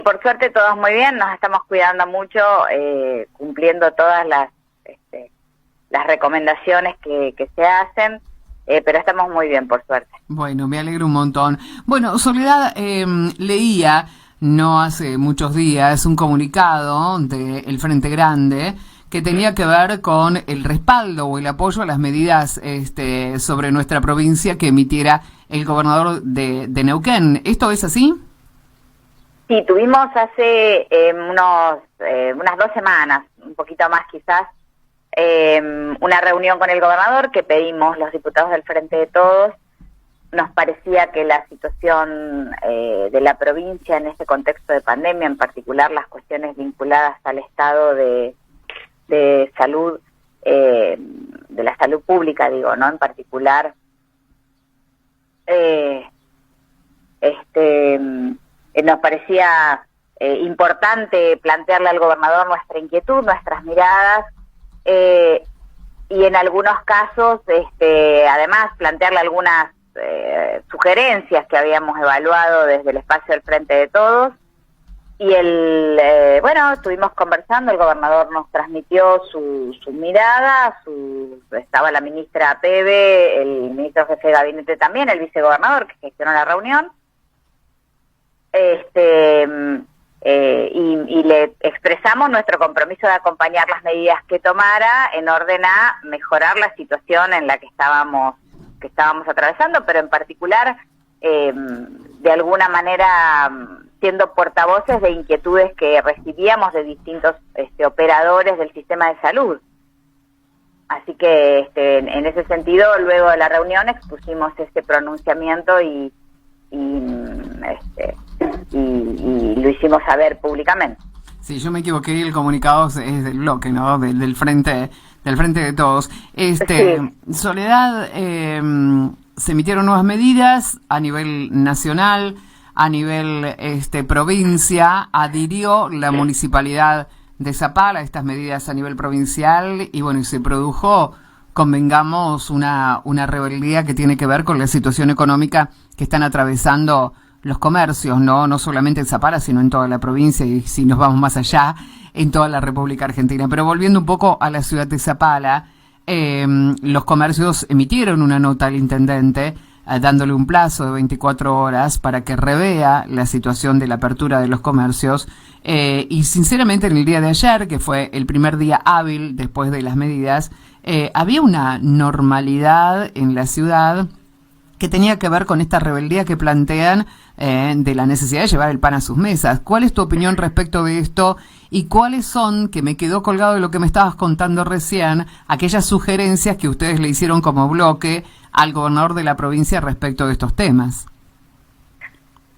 por suerte todos muy bien, nos estamos cuidando mucho, cumpliendo todas las recomendaciones que se hacen, pero estamos muy bien, por suerte. Bueno, me alegro un montón. Bueno, Soledad, leía no hace muchos días un comunicado del Frente Grande que tenía que ver con el respaldo o el apoyo a las medidas sobre nuestra provincia que emitiera el gobernador de Neuquén. ¿Esto es así? Sí, tuvimos hace unas 2 semanas, un poquito más quizás, una reunión con el gobernador que pedimos los diputados del Frente de Todos. Nos parecía que la situación de la provincia en este contexto de pandemia, en particular las cuestiones vinculadas al estado de salud, de la salud pública, digo, ¿no? En particular, nos parecía importante plantearle al gobernador nuestra inquietud, nuestras miradas, y en algunos casos, además, plantearle algunas sugerencias que habíamos evaluado desde el espacio del Frente de Todos. Y estuvimos conversando, el gobernador nos transmitió su mirada, estaba la ministra Pebe, el ministro jefe de gabinete también, el vicegobernador que gestionó la reunión, y le expresamos nuestro compromiso de acompañar las medidas que tomara en orden a mejorar la situación en la que estábamos atravesando, pero en particular, de alguna manera, siendo portavoces de inquietudes que recibíamos de distintos operadores del sistema de salud. Así que en ese sentido, luego de la reunión expusimos este pronunciamiento y lo hicimos saber públicamente. Sí, yo me equivoqué, el comunicado es del bloque, ¿no? Del frente de Todos. Sí. Soledad, se emitieron nuevas medidas a nivel nacional, a nivel provincia, adhirió la municipalidad de Zapala a estas medidas a nivel provincial y bueno, y se produjo, convengamos, una rebeldía que tiene que ver con la situación económica que están atravesando los comercios, no solamente en Zapala, sino en toda la provincia y si nos vamos más allá, en toda la República Argentina. Pero volviendo un poco a la ciudad de Zapala, los comercios emitieron una nota al intendente dándole un plazo de 24 horas para que revea la situación de la apertura de los comercios y sinceramente en el día de ayer, que fue el primer día hábil después de las medidas, había una normalidad en la ciudad que tenía que ver con esta rebeldía que plantean de la necesidad de llevar el pan a sus mesas. ¿Cuál es tu opinión respecto de esto? ¿Y cuáles son, que me quedó colgado de lo que me estabas contando recién, aquellas sugerencias que ustedes le hicieron como bloque al gobernador de la provincia respecto de estos temas?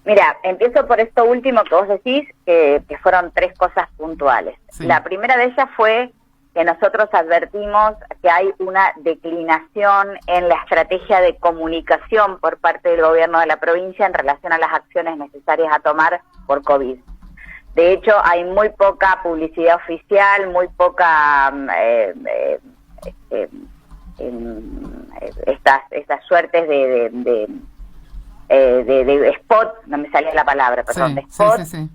Mira, empiezo por esto último que vos decís, que fueron 3 cosas puntuales. Sí. La primera de ellas fue que nosotros advertimos que hay una declinación en la estrategia de comunicación por parte del gobierno de la provincia en relación a las acciones necesarias a tomar por COVID. De hecho, hay muy poca publicidad oficial, muy poca estas suertes de spot, no me salía la palabra, perdón, de spot, sí.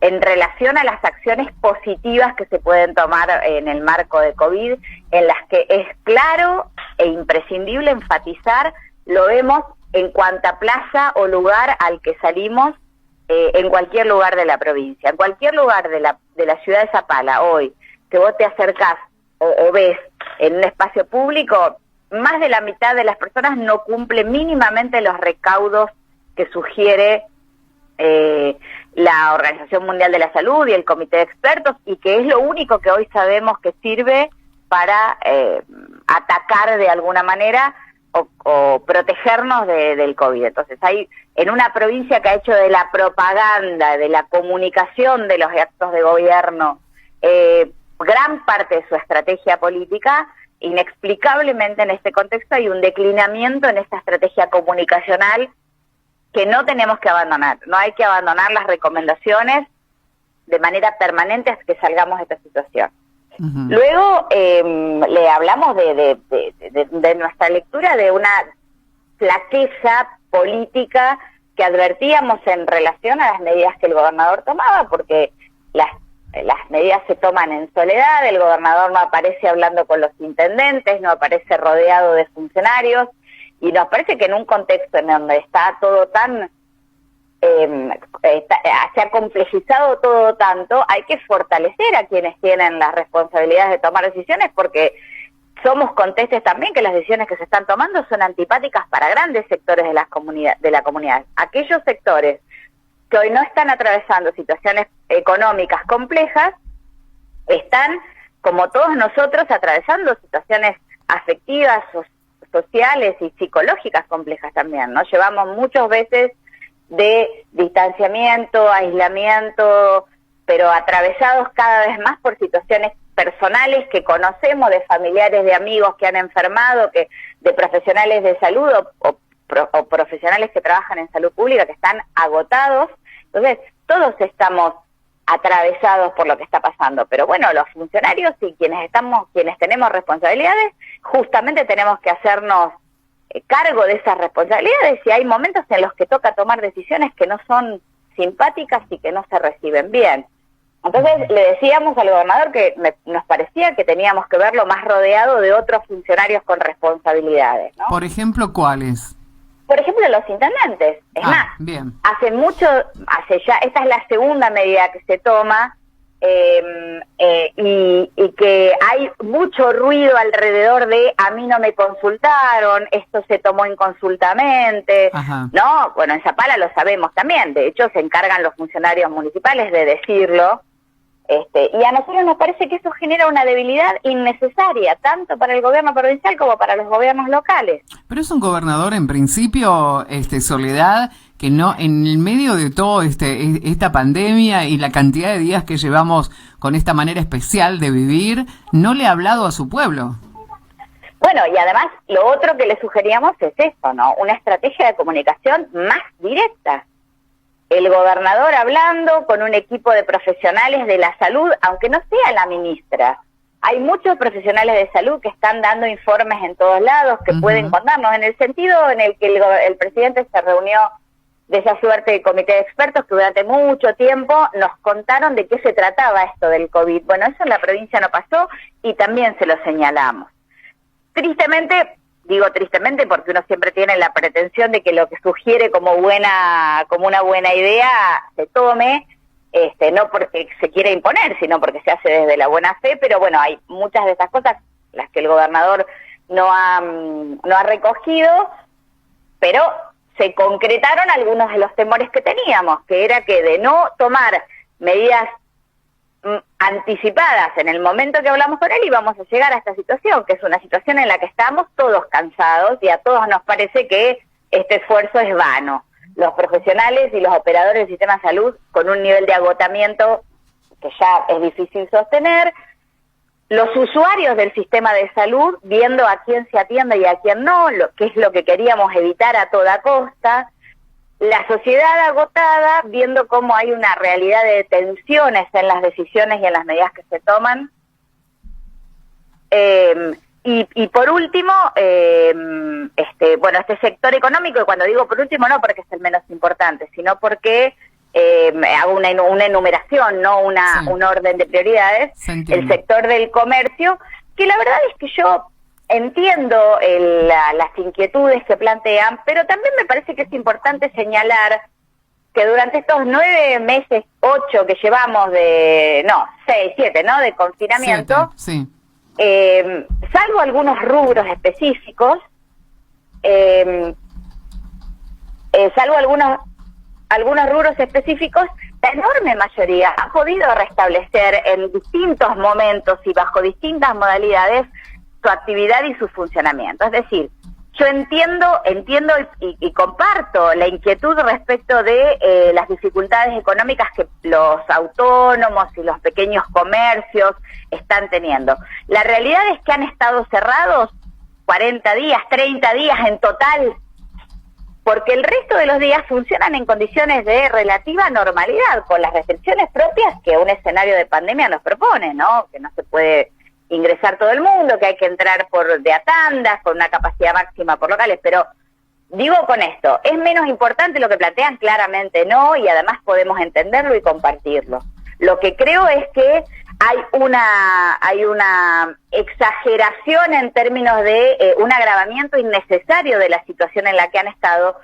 En relación a las acciones positivas que se pueden tomar en el marco de COVID, en las que es claro e imprescindible enfatizar, lo vemos en cuanta plaza o lugar al que salimos, en cualquier lugar de la provincia, en cualquier lugar de la ciudad de Zapala hoy, que vos te acercás o ves en un espacio público, más de la mitad de las personas no cumple mínimamente los recaudos que sugiere la Organización Mundial de la Salud y el Comité de Expertos, y que es lo único que hoy sabemos que sirve para atacar de alguna manera o protegernos del COVID. Entonces hay en una provincia que ha hecho de la propaganda, de la comunicación de los actos de gobierno, gran parte de su estrategia política. Inexplicablemente en este contexto hay un declinamiento en esta estrategia comunicacional que no tenemos que abandonar. No hay que abandonar las recomendaciones de manera permanente hasta que salgamos de esta situación. Uh-huh. Luego le hablamos de nuestra lectura de una flaqueza política que advertíamos en relación a las medidas que el gobernador tomaba, porque las medidas se toman en soledad, el gobernador no aparece hablando con los intendentes, no aparece rodeado de funcionarios, y nos parece que en un contexto en donde está todo tan, se ha complejizado todo tanto, hay que fortalecer a quienes tienen las responsabilidades de tomar decisiones, porque somos conscientes también que las decisiones que se están tomando son antipáticas para grandes sectores de la comunidad. Aquellos sectores que hoy no están atravesando situaciones económicas complejas, están, como todos nosotros, atravesando situaciones afectivas, sociales y psicológicas complejas también, ¿no? Llevamos muchas veces de distanciamiento, aislamiento, pero atravesados cada vez más por situaciones personales que conocemos, de familiares, de amigos que han enfermado, de profesionales de salud o profesionales que trabajan en salud pública que están agotados. Entonces, todos estamos atravesados por lo que está pasando, pero bueno, los funcionarios y quienes tenemos responsabilidades, justamente tenemos que hacernos cargo de esas responsabilidades, y hay momentos en los que toca tomar decisiones que no son simpáticas y que no se reciben bien. Entonces le decíamos al gobernador que nos parecía que teníamos que verlo más rodeado de otros funcionarios con responsabilidades, ¿no? Por ejemplo, ¿cuáles? Por ejemplo, los intendentes. Es más, bien. esta es la segunda medida que se toma, y que hay mucho ruido alrededor de a mí no me consultaron, esto se tomó inconsultamente, ¿no? Bueno, en Zapala lo sabemos también, de hecho se encargan los funcionarios municipales de decirlo, y a nosotros nos parece que eso genera una debilidad innecesaria, tanto para el gobierno provincial como para los gobiernos locales. Pero es un gobernador, en principio, Soledad, que no, en el medio de todo esta pandemia y la cantidad de días que llevamos con esta manera especial de vivir, no le ha hablado a su pueblo. Bueno, y además lo otro que le sugeríamos es esto, ¿no? Una estrategia de comunicación más directa. El gobernador hablando con un equipo de profesionales de la salud, aunque no sea la ministra. Hay muchos profesionales de salud que están dando informes en todos lados, que pueden contarnos, en el sentido en el que el presidente se reunió de esa suerte de comité de expertos que durante mucho tiempo nos contaron de qué se trataba esto del COVID. Bueno, eso en la provincia no pasó y también se lo señalamos. Tristemente, digo tristemente porque uno siempre tiene la pretensión de que lo que sugiere como una buena idea se tome, no porque se quiera imponer, sino porque se hace desde la buena fe, pero bueno, hay muchas de esas cosas las que el gobernador no ha recogido, pero se concretaron algunos de los temores que teníamos, que era que de no tomar medidas anticipadas en el momento que hablamos con él íbamos a llegar a esta situación, que es una situación en la que estamos todos cansados y a todos nos parece que este esfuerzo es vano. Los profesionales y los operadores del sistema de salud con un nivel de agotamiento que ya es difícil sostener, los usuarios del sistema de salud viendo a quién se atiende y a quién no, que es lo que queríamos evitar a toda costa, la sociedad agotada viendo cómo hay una realidad de tensiones en las decisiones y en las medidas que se toman, y por último, este sector económico, y cuando digo por último no porque es el menos importante, sino porque hago una enumeración, no un orden de prioridades, el sector del comercio, que la verdad es que yo entiendo las inquietudes que plantean, pero también me parece que es importante señalar que durante estos 9 meses, 8 que llevamos 6, 7, ¿no? De confinamiento, 7, sí. Salvo algunos rubros específicos, salvo algunos rubros específicos, la enorme mayoría ha podido restablecer en distintos momentos y bajo distintas modalidades su actividad y su funcionamiento. Es decir, yo entiendo y comparto la inquietud respecto de las dificultades económicas que los autónomos y los pequeños comercios están teniendo. La realidad es que han estado cerrados 40 días, 30 días en total, porque el resto de los días funcionan en condiciones de relativa normalidad, con las restricciones propias que un escenario de pandemia nos propone, ¿no? Que no se puede ingresar todo el mundo, que hay que entrar de a tandas, con una capacidad máxima por locales, pero Digo con esto, ¿es menos importante lo que plantean? Claramente no, y además podemos entenderlo y compartirlo. Lo que creo es que hay una exageración en términos de un agravamiento innecesario de la situación en la que han estado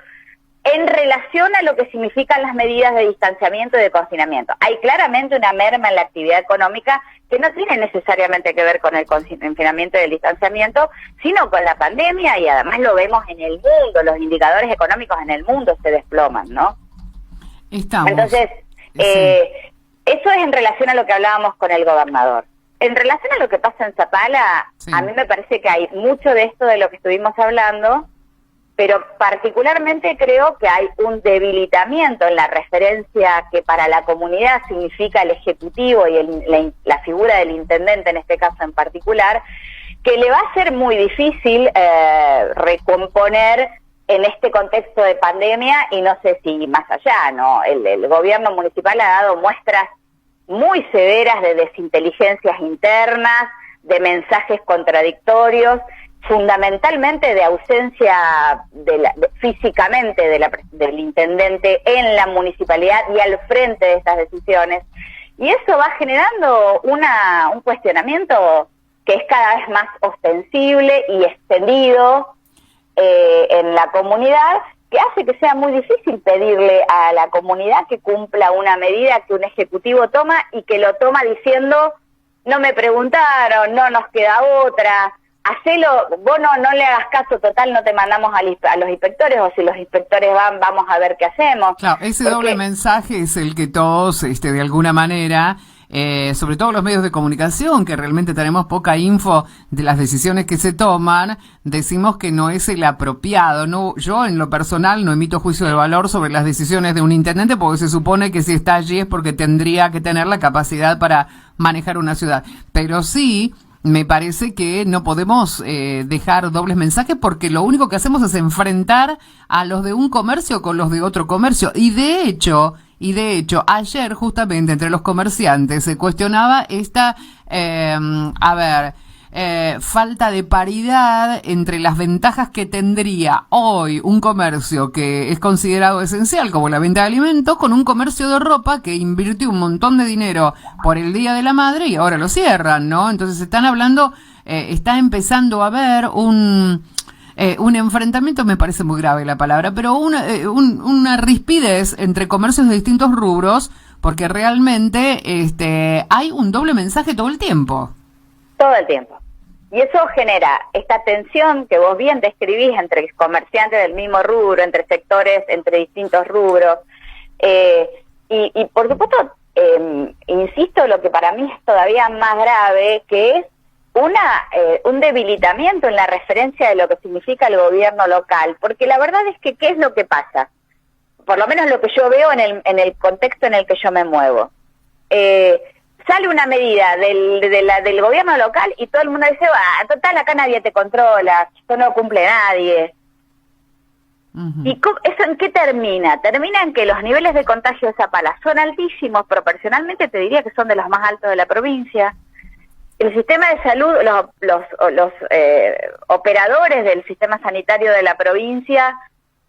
en relación a lo que significan las medidas de distanciamiento y de confinamiento. Hay claramente una merma en la actividad económica que no tiene necesariamente que ver con el confinamiento y el distanciamiento, sino con la pandemia, y además lo vemos en el mundo, los indicadores económicos en el mundo se desploman, ¿no? Entonces, eso es en relación a lo que hablábamos con el gobernador. En relación a lo que pasa en Zapala, a mí me parece que hay mucho de esto de lo que estuvimos hablando, pero particularmente creo que hay un debilitamiento en la referencia que para la comunidad significa el Ejecutivo y la figura del intendente en este caso en particular, que le va a ser muy difícil recomponer en este contexto de pandemia, y no sé si más allá, ¿no? El gobierno municipal ha dado muestras muy severas de desinteligencias internas, de mensajes contradictorios, fundamentalmente de ausencia físicamente del intendente en la municipalidad y al frente de estas decisiones. Y eso va generando un cuestionamiento que es cada vez más ostensible y extendido en la comunidad, que hace que sea muy difícil pedirle a la comunidad que cumpla una medida que un ejecutivo toma y que lo toma diciendo: no me preguntaron, no nos queda otra, hacelo, vos no le hagas caso, total, no te mandamos a los inspectores, o si los inspectores van, vamos a ver qué hacemos. Claro, ese doble mensaje es el que todos, de alguna manera, sobre todo los medios de comunicación, que realmente tenemos poca info de las decisiones que se toman, decimos que no es el apropiado. No, yo en lo personal no emito juicio de valor sobre las decisiones de un intendente, porque se supone que si está allí es porque tendría que tener la capacidad para manejar una ciudad. Pero sí, me parece que no podemos dejar dobles mensajes, porque lo único que hacemos es enfrentar a los de un comercio con los de otro comercio. Y de hecho, ayer justamente entre los comerciantes se cuestionaba esta, falta de paridad entre las ventajas que tendría hoy un comercio que es considerado esencial, como la venta de alimentos, con un comercio de ropa que invirtió un montón de dinero por el Día de la Madre y ahora lo cierran, ¿no? Entonces están hablando, está empezando a haber un enfrentamiento, me parece muy grave la palabra, pero una rispidez entre comercios de distintos rubros, porque realmente hay un doble mensaje todo el tiempo. Todo el tiempo. Y eso genera esta tensión que vos bien describís entre comerciantes del mismo rubro, entre sectores, entre distintos rubros. Y por supuesto, insisto, lo que para mí es todavía más grave, que es un debilitamiento en la referencia de lo que significa el gobierno local, porque la verdad es que ¿qué es lo que pasa? Por lo menos lo que yo veo en el contexto en el que yo me muevo. Sale una medida del gobierno local y todo el mundo dice: total, acá nadie te controla, esto no cumple nadie. Uh-huh. ¿Y eso en qué termina? Termina en que los niveles de contagio de Zapala son altísimos, proporcionalmente te diría que son de los más altos de la provincia. El sistema de salud, los operadores del sistema sanitario de la provincia,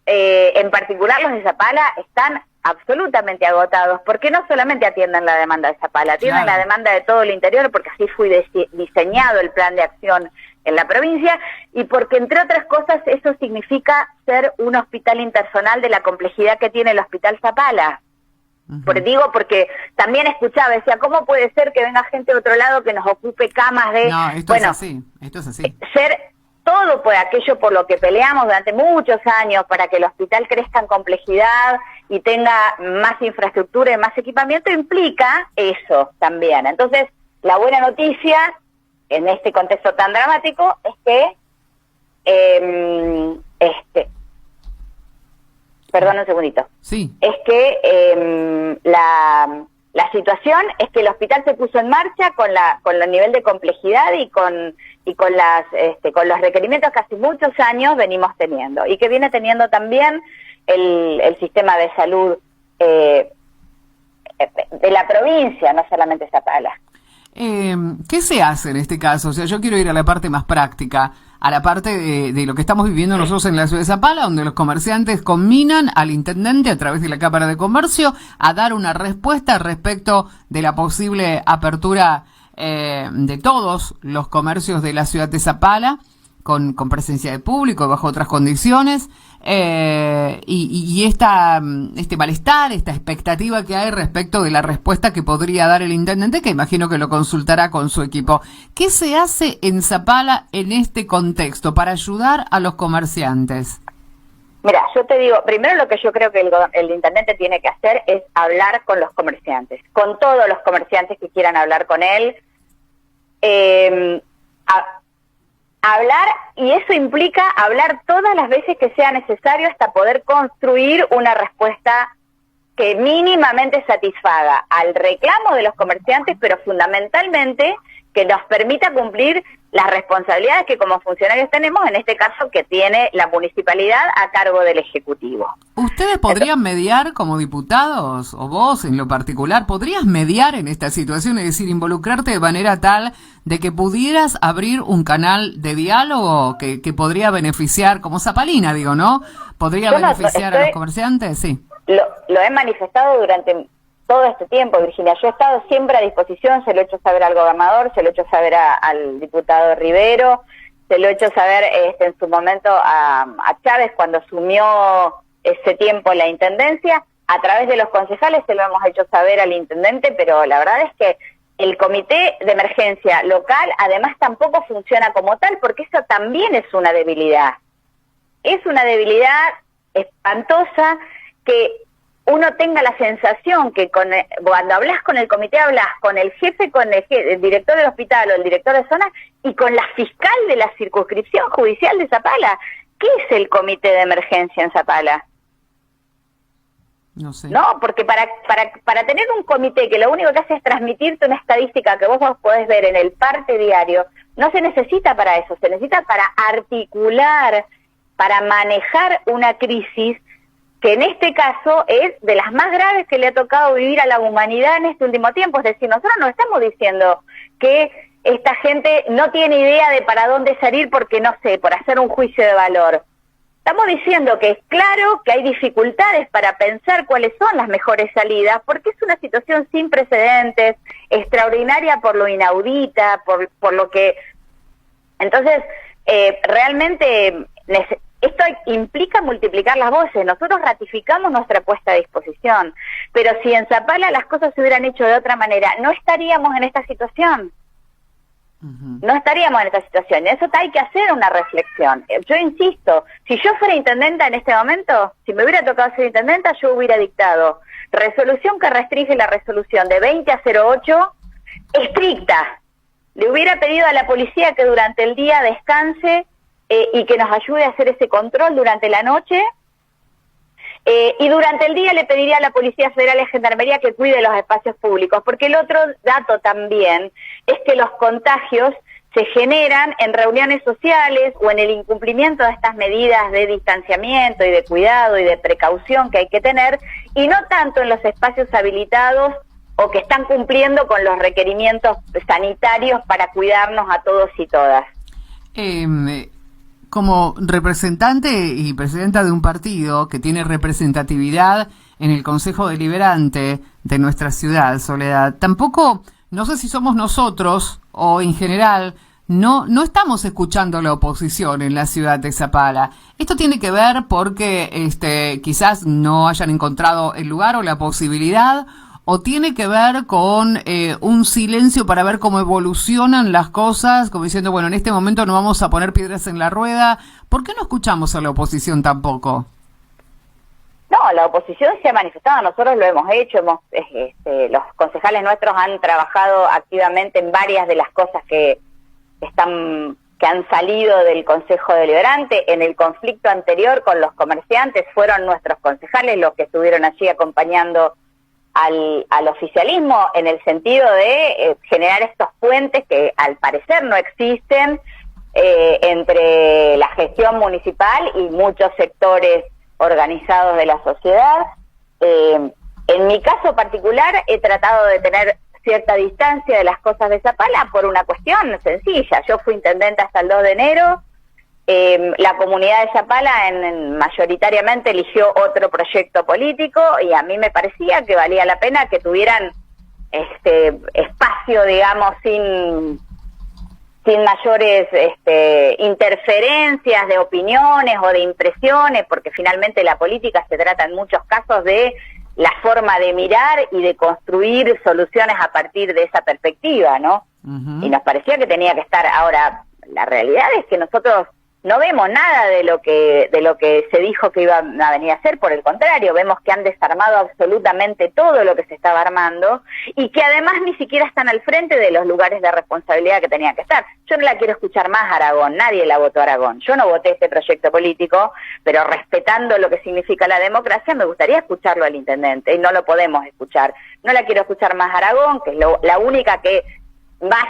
en particular los de Zapala, están absolutamente agotados, porque no solamente atienden la demanda de Zapala, atienden la demanda de todo el interior, porque así fue diseñado el plan de acción en la provincia, y porque entre otras cosas eso significa ser un hospital interzonal de la complejidad que tiene el Hospital Zapala. Uh-huh. Porque también escuchaba, decía, ¿cómo puede ser que venga gente de otro lado que nos ocupe camas de...? No, esto es así. Ser todo por aquello por lo que peleamos durante muchos años, para que el hospital crezca en complejidad y tenga más infraestructura y más equipamiento, implica eso también. Entonces, la buena noticia en este contexto tan dramático es que perdón un segundito. Sí. Es que la situación es que el hospital se puso en marcha con el nivel de complejidad y con los requerimientos que hace muchos años venimos teniendo, y que viene teniendo también el sistema de salud de la provincia, no solamente Zapala. ¿Qué se hace en este caso? O sea, yo quiero ir a la parte más práctica. a la parte de lo que estamos viviendo nosotros en la ciudad de Zapala, donde los comerciantes conminan al intendente a través de la Cámara de Comercio a dar una respuesta respecto de la posible apertura de todos los comercios de la ciudad de Zapala, con presencia de público, bajo otras condiciones, y este malestar, esta expectativa que hay respecto de la respuesta que podría dar el intendente, que imagino que lo consultará con su equipo. ¿Qué se hace en Zapala en este contexto para ayudar a los comerciantes? Mira, yo te digo, primero lo que yo creo que el intendente tiene que hacer es hablar con los comerciantes, con todos los comerciantes que quieran hablar con él, hablar, y eso implica hablar todas las veces que sea necesario hasta poder construir una respuesta que mínimamente satisfaga al reclamo de los comerciantes, pero fundamentalmente que nos permita cumplir las responsabilidades que como funcionarios tenemos, en este caso que tiene la municipalidad a cargo del Ejecutivo. ¿Ustedes podrían mediar como diputados, o vos en lo particular, podrías mediar en esta situación, es decir, involucrarte de manera tal de que pudieras abrir un canal de diálogo que podría beneficiar, como Zapalina, digo, ¿no? ¿Podría beneficiar a los comerciantes? Sí. Lo he manifestado durante todo este tiempo, Virginia. Yo he estado siempre a disposición, se lo he hecho saber al gobernador, se lo he hecho saber al diputado Rivero, se lo he hecho saber en su momento a Chávez cuando asumió ese tiempo la intendencia, a través de los concejales se lo hemos hecho saber al intendente, pero la verdad es que el comité de emergencia local además tampoco funciona como tal, porque eso también es una debilidad. Es una debilidad espantosa que uno tenga la sensación que cuando hablas con el comité, hablas con el jefe, el director del hospital o el director de zona y con la fiscal de la circunscripción judicial de Zapala. ¿Qué es el comité de emergencia en Zapala? No sé. No, porque para tener un comité que lo único que hace es transmitirte una estadística que vos podés ver en el parte diario, no se necesita para eso, se necesita para articular, para manejar una crisis que en este caso es de las más graves que le ha tocado vivir a la humanidad en este último tiempo. Es decir, nosotros no estamos diciendo que esta gente no tiene idea de para dónde salir porque, no sé, por hacer un juicio de valor. Estamos diciendo que es claro que hay dificultades para pensar cuáles son las mejores salidas, porque es una situación sin precedentes, extraordinaria por lo inaudita, por lo que... Entonces, realmente... Esto implica multiplicar las voces. Nosotros ratificamos nuestra puesta a disposición, pero si en Zapala las cosas se hubieran hecho de otra manera, no estaríamos en esta situación. No estaríamos en esta situación. Eso hay que hacer una reflexión. Yo insisto, si yo fuera intendenta en este momento, si me hubiera tocado ser intendenta, yo hubiera dictado resolución que restringe la resolución de 20 a 08, estricta. Le hubiera pedido a la policía que durante el día descanse y que nos ayude a hacer ese control durante la noche, y durante el día le pediría a la Policía Federal y a Gendarmería que cuide los espacios públicos, porque el otro dato también es que los contagios se generan en reuniones sociales o en el incumplimiento de estas medidas de distanciamiento y de cuidado y de precaución que hay que tener, y no tanto en los espacios habilitados o que están cumpliendo con los requerimientos sanitarios para cuidarnos a todos y todas. Como representante y presidenta de un partido que tiene representatividad en el Consejo Deliberante de nuestra ciudad, Soledad, tampoco, no sé si somos nosotros o en general, no estamos escuchando a la oposición en la ciudad de Zapala. Esto tiene que ver porque quizás no hayan encontrado el lugar o la posibilidad, o tiene que ver con un silencio para ver cómo evolucionan las cosas, como diciendo, bueno, en este momento no vamos a poner piedras en la rueda. ¿Por qué no escuchamos a la oposición tampoco? No, la oposición se ha manifestado, nosotros lo hemos hecho, los concejales nuestros han trabajado activamente en varias de las cosas que han salido del Consejo Deliberante. En el conflicto anterior con los comerciantes fueron nuestros concejales los que estuvieron allí acompañando al oficialismo en el sentido de generar estos puentes que al parecer no existen entre la gestión municipal y muchos sectores organizados de la sociedad. En mi caso particular he tratado de tener cierta distancia de las cosas de Zapala por una cuestión sencilla. Yo fui intendente hasta el 2 de enero, La comunidad de Zapala mayoritariamente eligió otro proyecto político y a mí me parecía que valía la pena que tuvieran espacio, digamos, sin mayores interferencias de opiniones o de impresiones, porque finalmente la política se trata en muchos casos de la forma de mirar y de construir soluciones a partir de esa perspectiva, ¿no? Y nos parecía que tenía que estar. Ahora, la realidad es que nosotros no vemos nada de lo que se dijo que iban a venir a hacer, por el contrario, vemos que han desarmado absolutamente todo lo que se estaba armando y que además ni siquiera están al frente de los lugares de responsabilidad que tenían que estar. Yo no la quiero escuchar más a Aragón, nadie la votó a Aragón. Yo no voté este proyecto político, pero respetando lo que significa la democracia, me gustaría escucharlo al intendente y no lo podemos escuchar. No la quiero escuchar más a Aragón, que es la única que más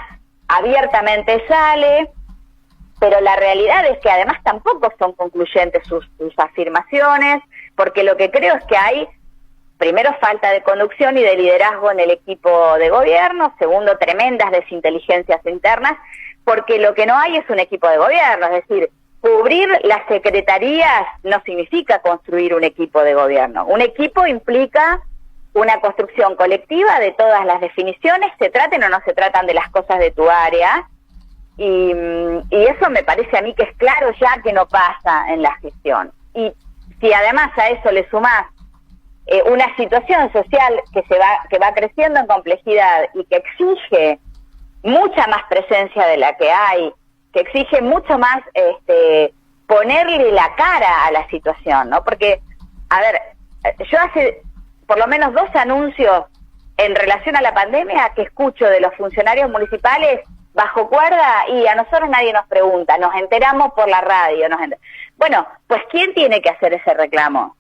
abiertamente sale. Pero la realidad es que además tampoco son concluyentes sus afirmaciones, porque lo que creo es que hay, primero, falta de conducción y de liderazgo en el equipo de gobierno, segundo, tremendas desinteligencias internas, porque lo que no hay es un equipo de gobierno, es decir, cubrir las secretarías no significa construir un equipo de gobierno. Un equipo implica una construcción colectiva de todas las definiciones, se traten o no se tratan de las cosas de tu área. Y eso me parece a mí que es claro ya que no pasa en la gestión. Y si además a eso le sumás una situación social que va creciendo en complejidad y que exige mucha más presencia de la que hay, que exige mucho más ponerle la cara a la situación, ¿no? Porque, a ver, yo hace por lo menos 2 anuncios en relación a la pandemia que escucho de los funcionarios municipales bajo cuerda, y a nosotros nadie nos pregunta, nos enteramos por la radio. Bueno, pues ¿quién tiene que hacer ese reclamo?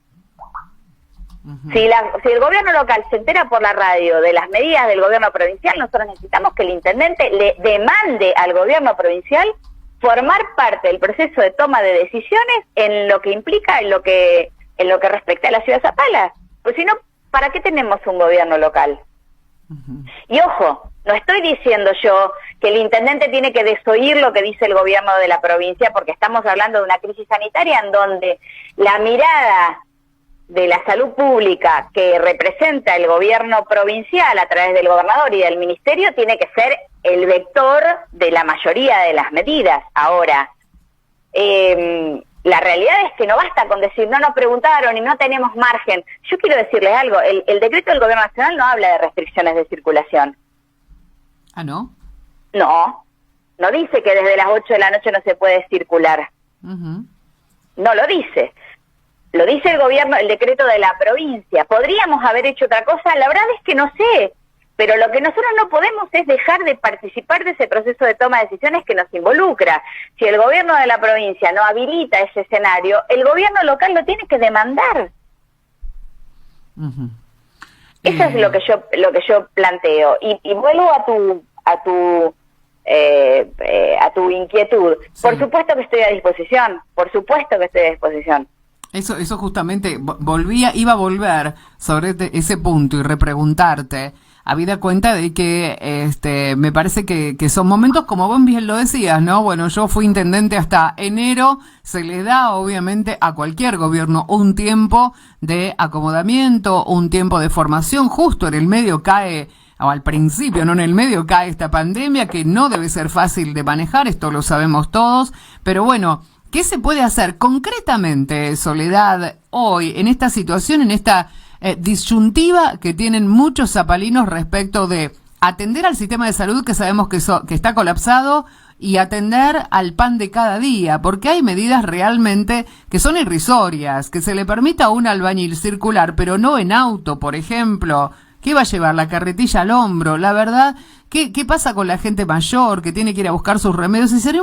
Si el gobierno local se entera por la radio de las medidas del gobierno provincial, nosotros necesitamos que el intendente le demande al gobierno provincial formar parte del proceso de toma de decisiones en lo que implica, en lo que respecta a la ciudad de Zapala. Pues si no, ¿para qué tenemos un gobierno local? Y ojo, no estoy diciendo yo que el intendente tiene que desoír lo que dice el gobierno de la provincia, porque estamos hablando de una crisis sanitaria en donde la mirada de la salud pública que representa el gobierno provincial a través del gobernador y del ministerio tiene que ser el vector de la mayoría de las medidas. Ahora, la realidad es que no basta con decir no nos preguntaron y no tenemos margen. Yo quiero decirles algo, el decreto del gobierno nacional no habla de restricciones de circulación. ¿Ah, no? No dice que desde las 8 de la noche no se puede circular. No lo dice. Lo dice el gobierno, el decreto de la provincia. ¿Podríamos haber hecho otra cosa? La verdad es que no sé. Pero lo que nosotros no podemos es dejar de participar de ese proceso de toma de decisiones que nos involucra. Si el gobierno de la provincia no habilita ese escenario, el gobierno local lo tiene que demandar. Eso es lo que yo planteo. Y vuelvo a tu inquietud. Sí. Por supuesto que estoy a disposición. Eso justamente iba a volver sobre ese punto y repreguntarte, habida cuenta de que me parece que son momentos, como vos bien lo decías, ¿no? Bueno, yo fui intendente hasta enero, se le da obviamente a cualquier gobierno un tiempo de acomodamiento, un tiempo de formación, justo en el medio cae, o al principio, no en el medio, cae esta pandemia que no debe ser fácil de manejar, esto lo sabemos todos, pero bueno, ¿qué se puede hacer concretamente, Soledad, hoy, en esta situación, en esta disyuntiva que tienen muchos zapalinos respecto de atender al sistema de salud que sabemos que está colapsado y atender al pan de cada día? Porque hay medidas realmente que son irrisorias, que se le permita a un albañil circular, pero no en auto, por ejemplo. ¿Qué va a llevar? La carretilla al hombro. La verdad, ¿qué pasa con la gente mayor que tiene que ir a buscar sus remedios? Y hay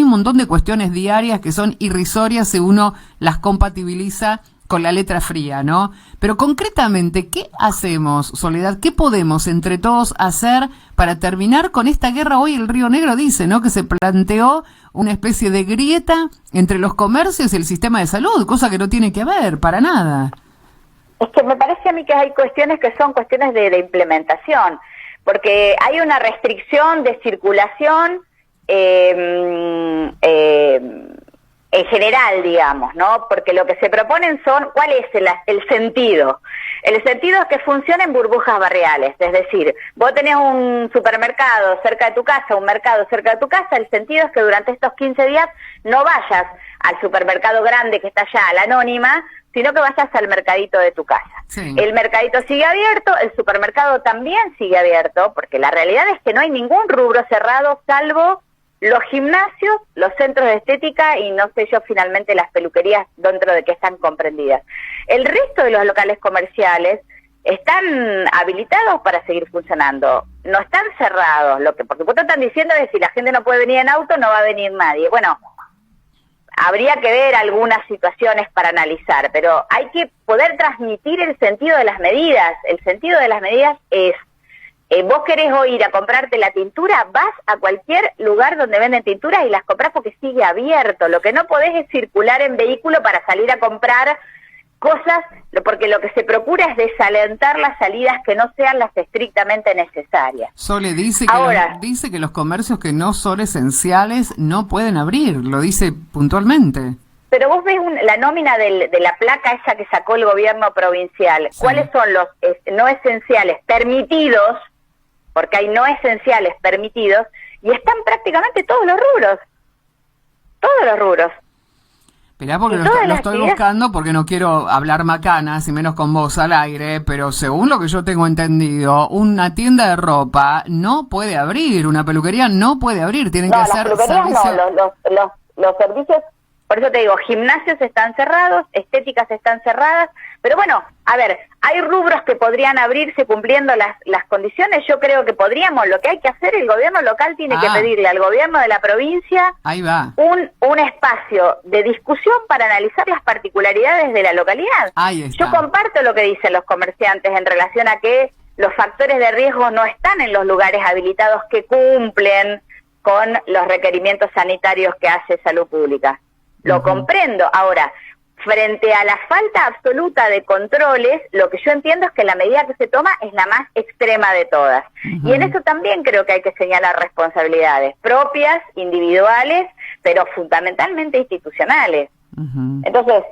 un montón de cuestiones diarias que son irrisorias si uno las compatibiliza con la letra fría, ¿no? Pero concretamente, ¿qué hacemos, Soledad? ¿Qué podemos entre todos hacer para terminar con esta guerra? Hoy el Río Negro dice, ¿no?, que se planteó una especie de grieta entre los comercios y el sistema de salud, cosa que no tiene que ver para nada. Es que me parece a mí que hay cuestiones que son cuestiones de implementación, porque hay una restricción de circulación en general, digamos, ¿no? Porque lo que se proponen son, ¿cuál es el sentido? El sentido es que funcionen burbujas barriales, es decir, vos tenés un supermercado cerca de tu casa, un mercado cerca de tu casa, el sentido es que durante estos 15 días no vayas al supermercado grande que está allá, a la Anónima, sino que vayas al mercadito de tu casa. Sí. El mercadito sigue abierto, el supermercado también sigue abierto, porque la realidad es que no hay ningún rubro cerrado salvo los gimnasios, los centros de estética y no sé yo finalmente las peluquerías dentro de que están comprendidas. El resto de los locales comerciales están habilitados para seguir funcionando, no están cerrados. Lo que por supuesto están diciendo es que si la gente no puede venir en auto no va a venir nadie. Bueno, habría que ver algunas situaciones para analizar, pero hay que poder transmitir el sentido de las medidas. El sentido de las medidas es vos querés hoy ir a comprarte la tintura, vas a cualquier lugar donde venden tinturas y las comprás porque sigue abierto. Lo que no podés es circular en vehículo para salir a comprar cosas, porque lo que se procura es desalentar las salidas que no sean las estrictamente necesarias. Sole dice que los comercios que no son esenciales no pueden abrir, lo dice puntualmente. Pero vos ves la nómina de la placa esa que sacó el gobierno provincial. Sí. ¿Cuáles son los no esenciales permitidos? Porque hay no esenciales permitidos, y están prácticamente todos los rubros. Todos los rubros. Esperá, porque lo estoy buscando, porque no quiero hablar macanas, y menos con vos al aire, pero según lo que yo tengo entendido, una tienda de ropa no puede abrir, una peluquería no puede abrir, tienen que hacer servicios. No, los servicios, por eso te digo, gimnasios están cerrados, estéticas están cerradas, pero bueno, a ver, hay rubros que podrían abrirse cumpliendo las condiciones. Yo creo que podríamos, lo que hay que hacer, el gobierno local tiene que pedirle al gobierno de la provincia un espacio de discusión para analizar las particularidades de la localidad. Ahí está. Yo comparto lo que dicen los comerciantes en relación a que los factores de riesgo no están en los lugares habilitados que cumplen con los requerimientos sanitarios que hace Salud Pública. Lo comprendo. Ahora, frente a la falta absoluta de controles, lo que yo entiendo es que la medida que se toma es la más extrema de todas. Y en eso también creo que hay que señalar responsabilidades propias, individuales, pero fundamentalmente institucionales. Entonces,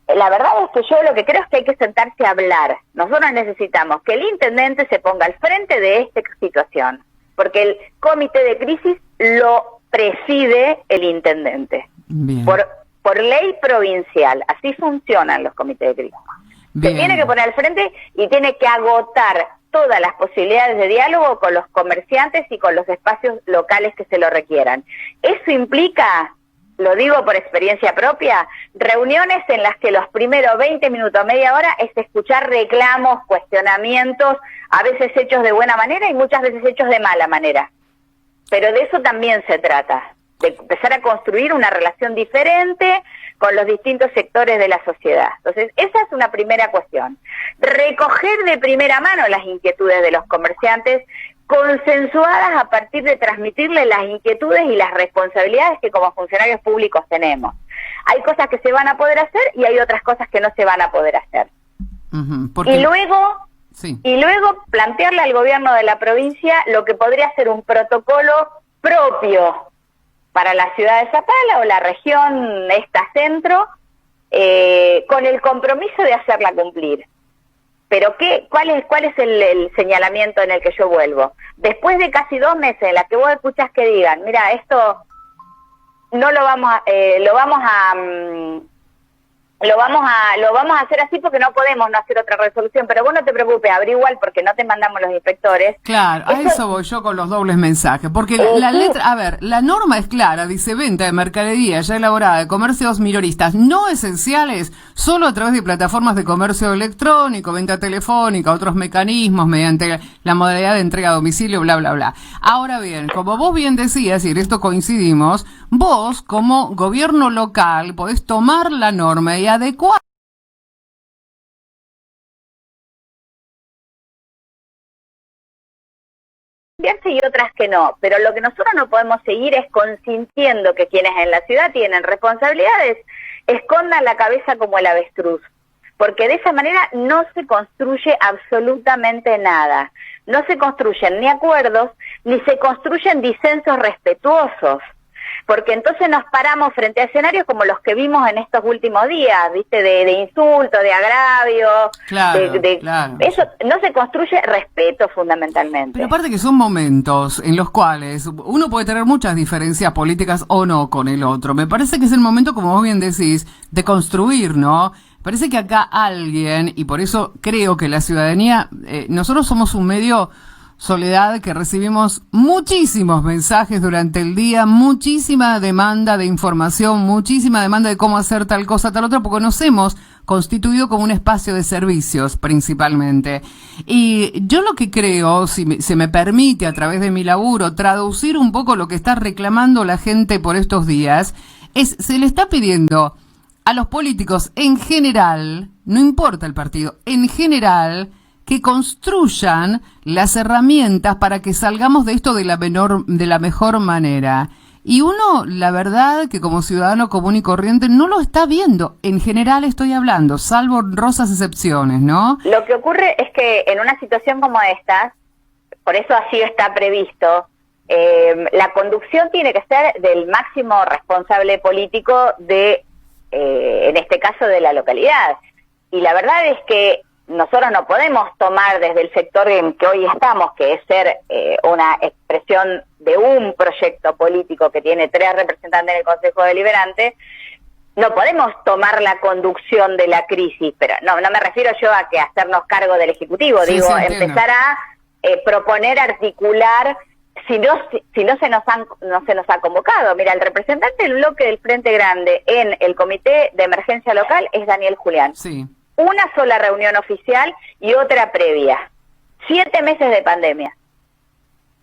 la verdad es que yo lo que creo es que hay que sentarse a hablar. Nosotros necesitamos que el intendente se ponga al frente de esta situación, porque el comité de crisis lo preside el intendente. Bien. Por ley provincial, así funcionan los comités de crisis. Se tiene que poner al frente y tiene que agotar todas las posibilidades de diálogo con los comerciantes y con los espacios locales que se lo requieran. Eso implica, lo digo por experiencia propia, reuniones en las que los primeros 20 minutos, media hora, es escuchar reclamos, cuestionamientos, a veces hechos de buena manera y muchas veces hechos de mala manera. Pero de eso también se trata, de empezar a construir una relación diferente con los distintos sectores de la sociedad. Entonces, esa es una primera cuestión. Recoger de primera mano las inquietudes de los comerciantes, consensuadas a partir de transmitirles las inquietudes y las responsabilidades que como funcionarios públicos tenemos. Hay cosas que se van a poder hacer y hay otras cosas que no se van a poder hacer. Y luego plantearle al gobierno de la provincia lo que podría ser un protocolo propio para la ciudad de Zapala o la región centro, con el compromiso de hacerla cumplir. Pero ¿cuál es el señalamiento en el que yo vuelvo? Después de casi 2 meses en la que vos escuchás que digan, mira, esto no lo vamos a hacer así porque no podemos no hacer otra resolución, pero vos no te preocupes, abrí igual porque no te mandamos los inspectores. Claro, a eso voy yo con los dobles mensajes, porque la letra, a ver, la norma es clara, dice venta de mercadería ya elaborada de comercios minoristas no esenciales, solo a través de plataformas de comercio electrónico, venta telefónica, otros mecanismos mediante la modalidad de entrega a domicilio, bla, bla, bla. Ahora bien, como vos bien decías, y en esto coincidimos, vos como gobierno local podés tomar la norma y adecuar y otras que no, pero lo que nosotros no podemos seguir es consintiendo que quienes en la ciudad tienen responsabilidades escondan la cabeza como el avestruz, porque de esa manera no se construye absolutamente nada, no se construyen ni acuerdos, ni se construyen disensos respetuosos. porque entonces nos paramos frente a escenarios como los que vimos en estos últimos días, ¿viste? De insulto, de agravio, claro. Eso no se construye respeto fundamentalmente. Pero aparte que son momentos en los cuales uno puede tener muchas diferencias políticas o no con el otro. Me parece que es el momento, como vos bien decís, de construir, ¿no? Parece que acá alguien, y por eso creo que la ciudadanía, nosotros somos un medio, Soledad, que recibimos muchísimos mensajes durante el día, muchísima demanda de información, muchísima demanda de cómo hacer tal cosa, tal otra, porque nos hemos constituido como un espacio de servicios principalmente. Y yo lo que creo, si se me permite a través de mi laburo traducir un poco lo que está reclamando la gente por estos días, se le está pidiendo a los políticos en general, no importa el partido, en general, que construyan las herramientas para que salgamos de esto de la mejor manera. Y uno, la verdad, que como ciudadano común y corriente no lo está viendo. En general estoy hablando, salvo honrosas excepciones, ¿no? Lo que ocurre es que en una situación como esta, por eso así está previsto, la conducción tiene que ser del máximo responsable político de, en este caso, de la localidad. Y la verdad es que nosotros no podemos tomar desde el sector en que hoy estamos, que es ser una expresión de un proyecto político que tiene 3 representantes en el Consejo Deliberante, no podemos tomar la conducción de la crisis, pero no me refiero yo a que hacernos cargo del Ejecutivo, sí, digo, empezar a proponer, articular, si no se nos ha convocado. Mira, el representante del bloque del Frente Grande en el Comité de Emergencia Local es Daniel Julián. Sí. Una sola reunión oficial y otra previa. 7 meses de pandemia.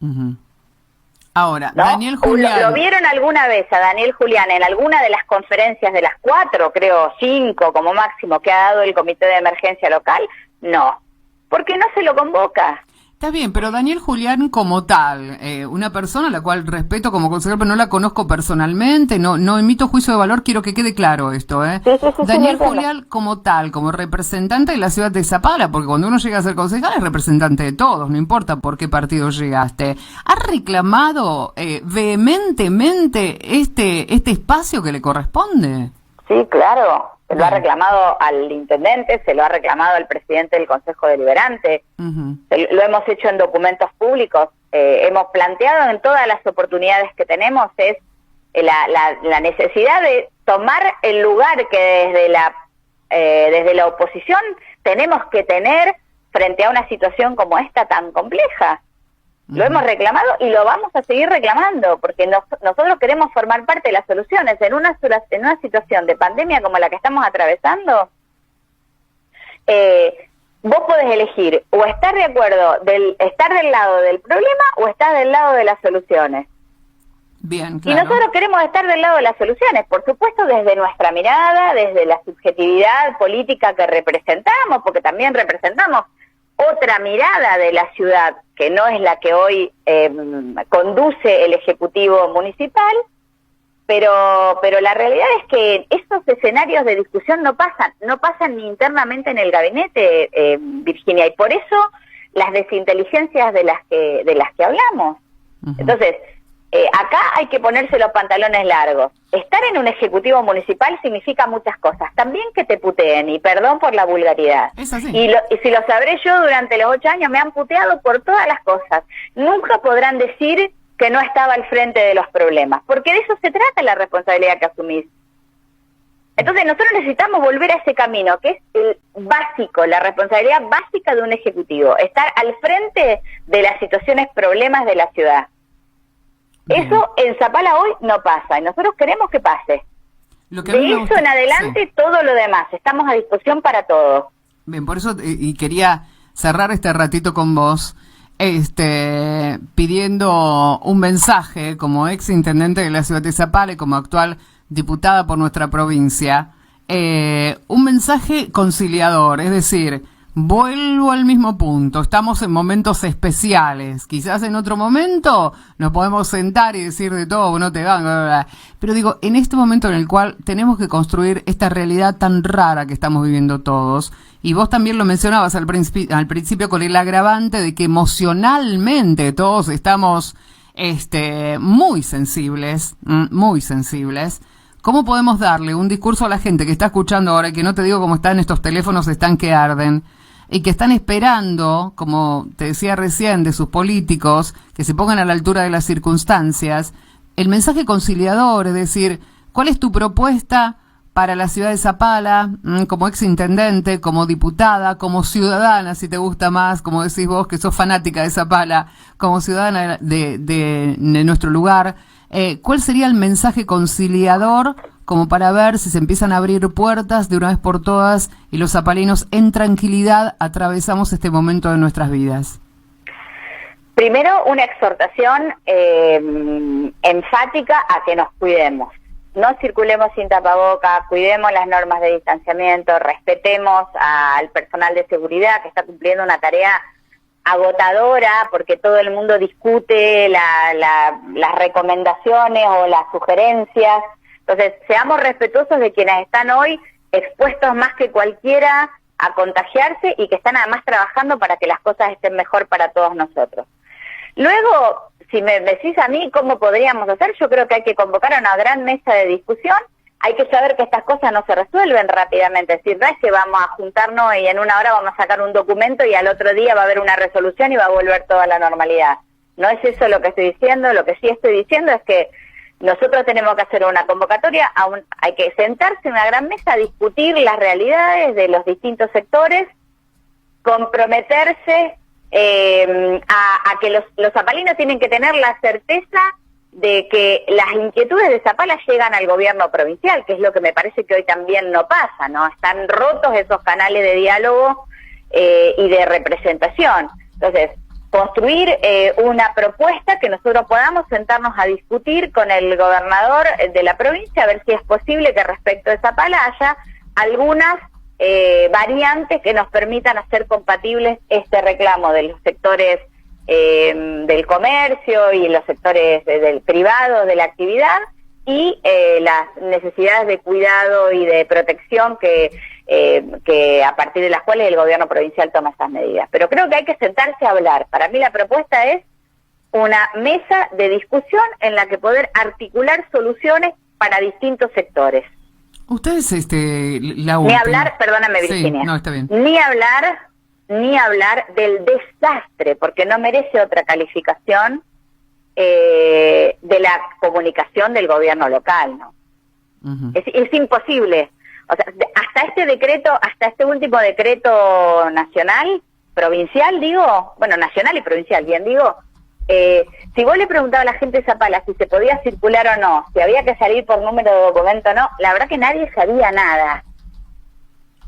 Uh-huh. Ahora, ¿no? Daniel Julián... ¿Lo vieron alguna vez a Daniel Julián en alguna de las conferencias de las 4, creo, 5 como máximo, que ha dado el Comité de Emergencia Local? No, porque no se lo convoca. Está bien, pero Daniel Julián como tal, una persona a la cual respeto como consejero, pero no la conozco personalmente, no emito juicio de valor, quiero que quede claro esto, Sí, Daniel Julián como tal, como representante de la ciudad de Zapala, porque cuando uno llega a ser concejal es representante de todos, no importa por qué partido llegaste, ¿ha reclamado vehementemente este espacio que le corresponde? Sí, claro. Se lo ha reclamado al intendente, se lo ha reclamado al presidente del Consejo Deliberante, lo hemos hecho en documentos públicos, hemos planteado en todas las oportunidades que tenemos es la necesidad de tomar el lugar que desde la oposición tenemos que tener frente a una situación como esta tan compleja. Lo hemos reclamado y lo vamos a seguir reclamando, porque nosotros queremos formar parte de las soluciones. En una situación de pandemia como la que estamos atravesando, vos podés elegir o estar de acuerdo, estar del lado del problema o estar del lado de las soluciones. Bien, claro. Y nosotros queremos estar del lado de las soluciones, por supuesto desde nuestra mirada, desde la subjetividad política que representamos, porque también representamos otra mirada de la ciudad, que no es la que hoy conduce el Ejecutivo Municipal, pero la realidad es que estos escenarios de discusión no pasan ni internamente en el gabinete, Virginia, y por eso las desinteligencias de las que hablamos. Uh-huh. Entonces, acá hay que ponerse los pantalones largos. Estar en un ejecutivo municipal significa muchas cosas. También que te puteen, y perdón por la vulgaridad. Es así. Y si lo sabré yo, durante los 8 años me han puteado por todas las cosas. Nunca podrán decir que no estaba al frente de los problemas, porque de eso se trata la responsabilidad que asumís. Entonces nosotros necesitamos volver a ese camino, que es el básico, la responsabilidad básica de un ejecutivo, estar al frente de las situaciones, problemas de la ciudad. Eso en Zapala hoy no pasa y nosotros queremos que pase. De eso en adelante, sí. Todo lo demás, estamos a disposición para todo. Bien, por eso y quería cerrar este ratito con vos, pidiendo un mensaje como ex intendente de la ciudad de Zapala y como actual diputada por nuestra provincia, un mensaje conciliador, es decir, vuelvo al mismo punto, estamos en momentos especiales, quizás en otro momento nos podemos sentar y decir de todo, no te van, bla, bla, bla. Pero digo, en este momento en el cual tenemos que construir esta realidad tan rara que estamos viviendo todos, y vos también lo mencionabas al principio con el agravante de que emocionalmente todos estamos muy sensibles, muy sensibles. ¿Cómo podemos darle un discurso a la gente que está escuchando ahora, y que no te digo cómo están estos teléfonos, están que arden, y que están esperando, como te decía recién, de sus políticos, que se pongan a la altura de las circunstancias, el mensaje conciliador, es decir, ¿cuál es tu propuesta para la ciudad de Zapala, como exintendente, como diputada, como ciudadana, si te gusta más, como decís vos, que sos fanática de Zapala, como ciudadana de nuestro lugar? ¿Cuál sería el mensaje conciliador como para ver si se empiezan a abrir puertas de una vez por todas y los zapalinos en tranquilidad atravesamos este momento de nuestras vidas? Primero, una exhortación enfática a que nos cuidemos. No circulemos sin tapaboca, cuidemos las normas de distanciamiento, respetemos al personal de seguridad que está cumpliendo una tarea agotadora porque todo el mundo discute las recomendaciones o las sugerencias. Entonces, seamos respetuosos de quienes están hoy expuestos más que cualquiera a contagiarse y que están además trabajando para que las cosas estén mejor para todos nosotros. Luego, si me decís a mí cómo podríamos hacer, yo creo que hay que convocar a una gran mesa de discusión. Hay que saber que estas cosas no se resuelven rápidamente, es decir, no es que vamos a juntarnos y en una hora vamos a sacar un documento y al otro día va a haber una resolución y va a volver toda la normalidad. No es eso lo que estoy diciendo, lo que sí estoy diciendo es que nosotros tenemos que hacer una convocatoria, hay que sentarse en una gran mesa a discutir las realidades de los distintos sectores, comprometerse a que los zapalinos tienen que tener la certeza de que las inquietudes de Zapala llegan al gobierno provincial, que es lo que me parece que hoy también no pasa, ¿no? Están rotos esos canales de diálogo y de representación. Entonces, construir una propuesta que nosotros podamos sentarnos a discutir con el gobernador de la provincia, a ver si es posible que respecto de Zapala haya algunas variantes que nos permitan hacer compatibles este reclamo de los sectores del comercio y los sectores del privado de la actividad y las necesidades de cuidado y de protección que a partir de las cuales el gobierno provincial toma estas medidas. Pero creo que hay que sentarse a hablar. Para mí la propuesta es una mesa de discusión en la que poder articular soluciones para distintos sectores. Ustedes, la última. Ni hablar, perdóname Virginia, sí, no, está bien. Ni hablar del desastre, porque no merece otra calificación de la comunicación del gobierno local, ¿no? Uh-huh. Es imposible. O sea, hasta este último decreto nacional, provincial, digo, bueno, nacional y provincial, bien digo, si vos le preguntabas a la gente de Zapala si se podía circular o no, si había que salir por número de documento o no, la verdad que nadie sabía nada.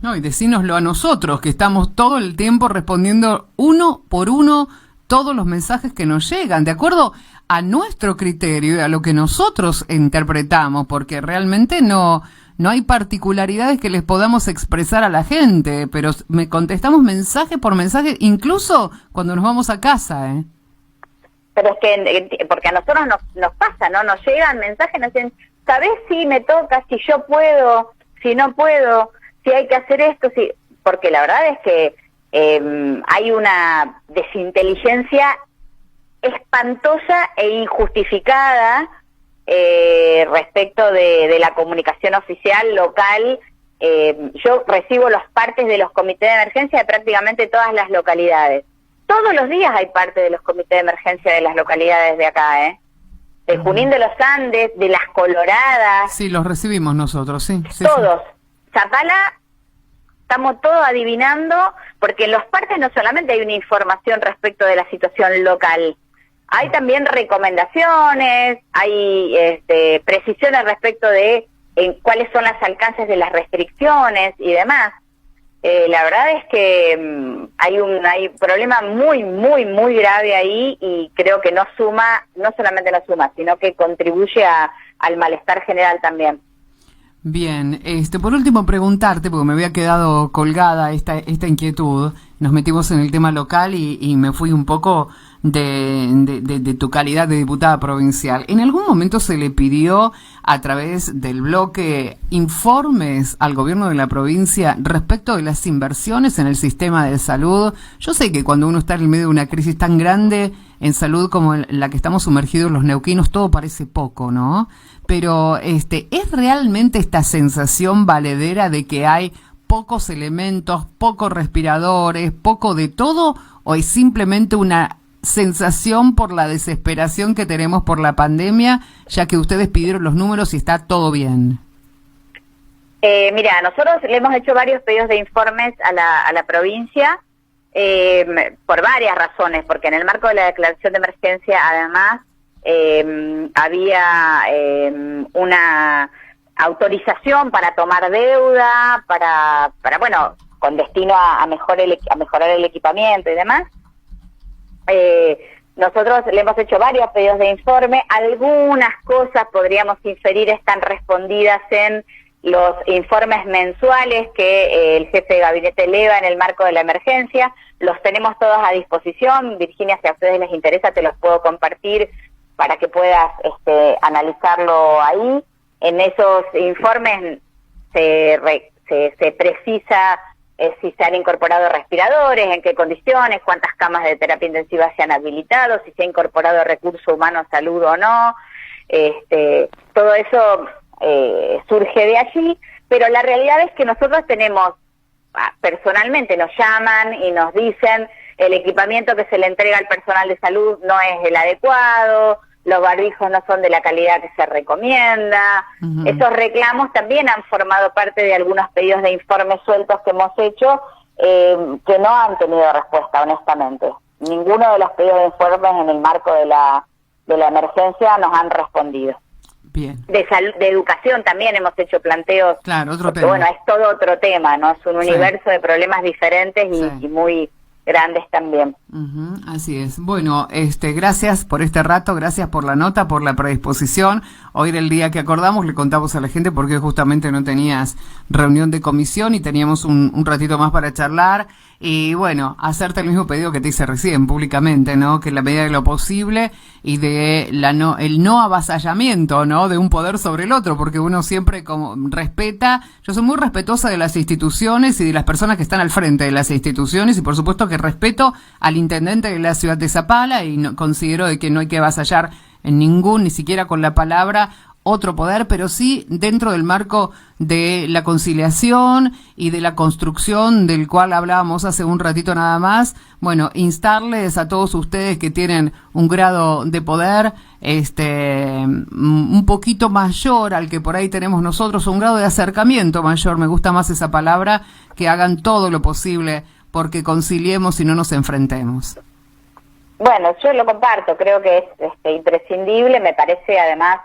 No, y decínoslo a nosotros, que estamos todo el tiempo respondiendo uno por uno todos los mensajes que nos llegan, de acuerdo a nuestro criterio y a lo que nosotros interpretamos, porque realmente no hay particularidades que les podamos expresar a la gente, pero me contestamos mensaje por mensaje, incluso cuando nos vamos a casa, ¿eh? Pero es que, porque a nosotros nos pasa, ¿no? Nos llegan mensajes, nos dicen, ¿sabés si me toca, si yo puedo, si no puedo, si hay que hacer esto? Sí, porque la verdad es que hay una desinteligencia espantosa e injustificada respecto de la comunicación oficial local. Yo recibo los partes de los comités de emergencia de prácticamente todas las localidades. Todos los días hay parte de los comités de emergencia de las localidades de acá, de Junín de los Andes, de Las Coloradas. Sí, los recibimos nosotros, sí. Todos. Sí. Zapala, estamos todos adivinando, porque en los partes no solamente hay una información respecto de la situación local, hay también recomendaciones, hay precisiones respecto de cuáles son los alcances de las restricciones y demás. La verdad es que hay un problema muy, muy, muy grave ahí y creo que no solamente no suma, sino que contribuye al malestar general también. Bien, por último preguntarte, porque me había quedado colgada esta inquietud, nos metimos en el tema local y me fui un poco de tu calidad de diputada provincial. ¿En algún momento se le pidió a través del bloque informes al gobierno de la provincia respecto de las inversiones en el sistema de salud? Yo sé que cuando uno está en el medio de una crisis tan grande, en salud como en la que estamos sumergidos los neuquinos, todo parece poco, ¿no? Pero ¿es realmente esta sensación valedera de que hay pocos elementos, pocos respiradores, poco de todo, o es simplemente una sensación por la desesperación que tenemos por la pandemia, ya que ustedes pidieron los números y está todo bien? Mira, nosotros le hemos hecho varios pedidos de informes a la provincia por varias razones, porque en el marco de la declaración de emergencia además había una autorización para tomar deuda, para bueno, con destino a mejorar el equipamiento y demás. Nosotros le hemos hecho varios pedidos de informe, algunas cosas podríamos inferir están respondidas en los informes mensuales que el jefe de gabinete eleva en el marco de la emergencia. Los tenemos todos a disposición. Virginia, si a ustedes les interesa, te los puedo compartir para que puedas analizarlo ahí. En esos informes se precisa si se han incorporado respiradores, en qué condiciones, cuántas camas de terapia intensiva se han habilitado, si se ha incorporado recurso humano, salud o no. Todo eso surge de allí, pero la realidad es que nosotros tenemos, personalmente nos llaman y nos dicen el equipamiento que se le entrega al personal de salud no es el adecuado, los barbijos no son de la calidad que se recomienda. Uh-huh. Esos reclamos también han formado parte de algunos pedidos de informes sueltos que hemos hecho que no han tenido respuesta, honestamente. Ninguno de los pedidos de informes en el marco de la emergencia nos han respondido. Bien. De educación también hemos hecho planteos. Claro, otro porque, tema. Bueno, es todo otro tema, ¿no? Es un universo de problemas diferentes y muy grandes también. Uh-huh, así es. Bueno, gracias por este rato, gracias por la nota, por la predisposición. Hoy era el día que acordamos, le contamos a la gente porque justamente no tenías reunión de comisión y teníamos un ratito más para charlar. Y bueno, hacerte el mismo pedido que te hice recién públicamente, ¿no? Que en la medida de lo posible y de el no avasallamiento, ¿no? De un poder sobre el otro, porque uno siempre como respeta. Yo soy muy respetuosa de las instituciones y de las personas que están al frente de las instituciones y por supuesto que respeto al intendente de la ciudad de Zapala y considero de que no hay que avasallar en ni siquiera con la palabra, otro poder, pero sí dentro del marco de la conciliación y de la construcción del cual hablábamos hace un ratito nada más. Bueno, instarles a todos ustedes que tienen un grado de poder un poquito mayor al que por ahí tenemos nosotros, un grado de acercamiento mayor, me gusta más esa palabra, que hagan todo lo posible porque conciliemos y no nos enfrentemos. Bueno, yo lo comparto, creo que es imprescindible, me parece además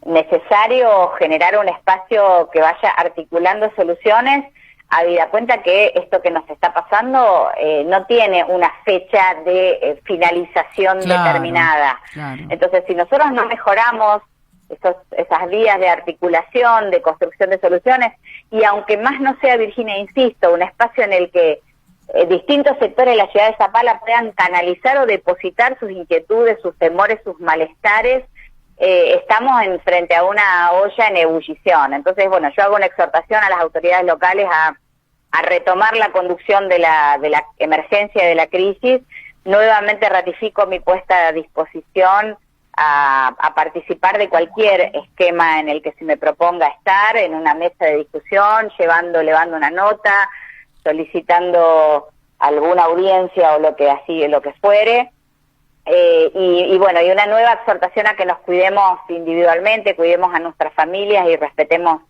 necesario generar un espacio que vaya articulando soluciones, habida cuenta que esto que nos está pasando no tiene una fecha de finalización determinada. Claro. Entonces, si nosotros no mejoramos esas vías de articulación, de construcción de soluciones, y aunque más no sea, Virginia, insisto, un espacio en el que distintos sectores de la ciudad de Zapala puedan canalizar o depositar sus inquietudes, sus temores, sus malestares, estamos frente a una olla en ebullición. Entonces, bueno, yo hago una exhortación a las autoridades locales a retomar la conducción de la emergencia y de la crisis. Nuevamente ratifico mi puesta a disposición a participar de cualquier esquema en el que se me proponga estar, en una mesa de discusión, elevando una nota, solicitando alguna audiencia o lo que fuere. Y bueno, y una nueva exhortación a que nos cuidemos individualmente, cuidemos a nuestras familias y respetemos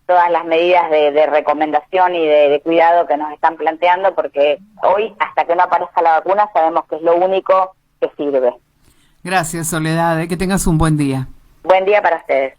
todas las medidas de recomendación y de cuidado que nos están planteando, porque hoy, hasta que no aparezca la vacuna, sabemos que es lo único que sirve. Gracias, Soledad, que tengas un buen día. Buen día para ustedes.